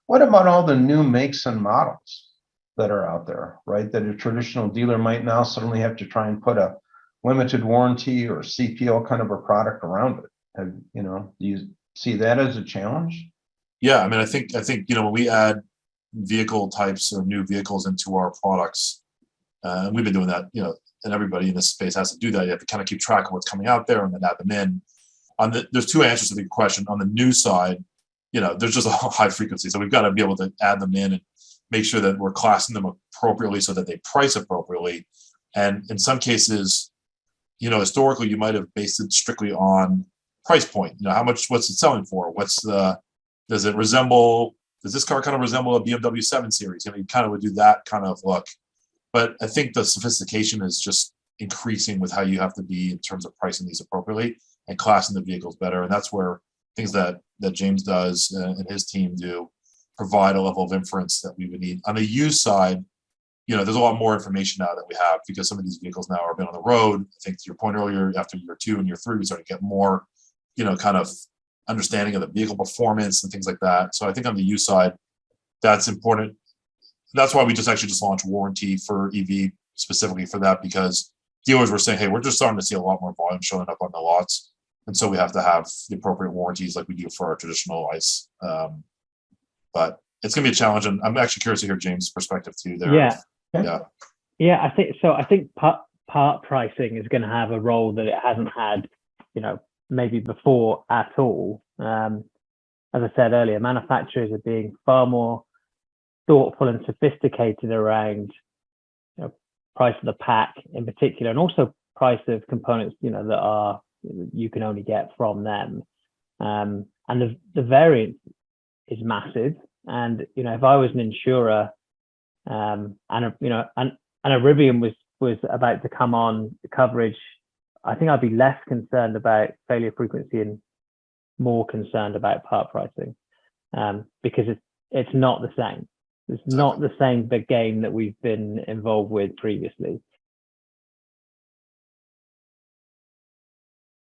What about all the new makes and models that are out there, right? That a traditional dealer might now suddenly have to try and put a limited warranty or CPO kind of a product around it. Do you see that as a challenge? Yeah, I mean, I think when we add vehicle types or new vehicles into our products, and we've been doing that, and everybody in this space has to do that. You have to kind of keep track of what's coming out there and then add them in. There's two answers to the question. On the new side, there's just a high frequency, so we've got to be able to add them in and make sure that we're classing them appropriately so that they price appropriately. And in some cases, historically, you might have based it strictly on price point. What's it selling for? Does this car kind of resemble a BMW 7 Series? You kind of would do that kind of look. But I think the sophistication is just increasing with how you have to be in terms of pricing these appropriately and classing the vehicles better. And that's where things that James does and his team do provide a level of inference that we would need. On the used side, there's a lot more information now that we have because some of these vehicles now are been on the road. I think to your point earlier, after year 2 and year 3, we start to get more, kind of understanding of the vehicle performance and things like that. So I think on the used side, that's important. That's why we just launched warranty for EV specifically for that, because dealers were saying, hey, we're just starting to see a lot more volume showing up on the lots. And so we have to have the appropriate warranties like we do for our traditional ICE. But it's going to be a challenge. And I'm actually curious to hear James' perspective too there. Yeah, I think so. I think part pricing is going to have a role that it hasn't had, maybe before at all. As I said earlier, manufacturers are being far more thoughtful and sophisticated around price of the pack in particular, and also price of components that you can only get from them. And the variance is massive. And if I was an insurer, and a Rivian was about to come on the coverage, I think I'd be less concerned about failure frequency and more concerned about part pricing, because it's not the same. It's not the same big game that we've been involved with previously.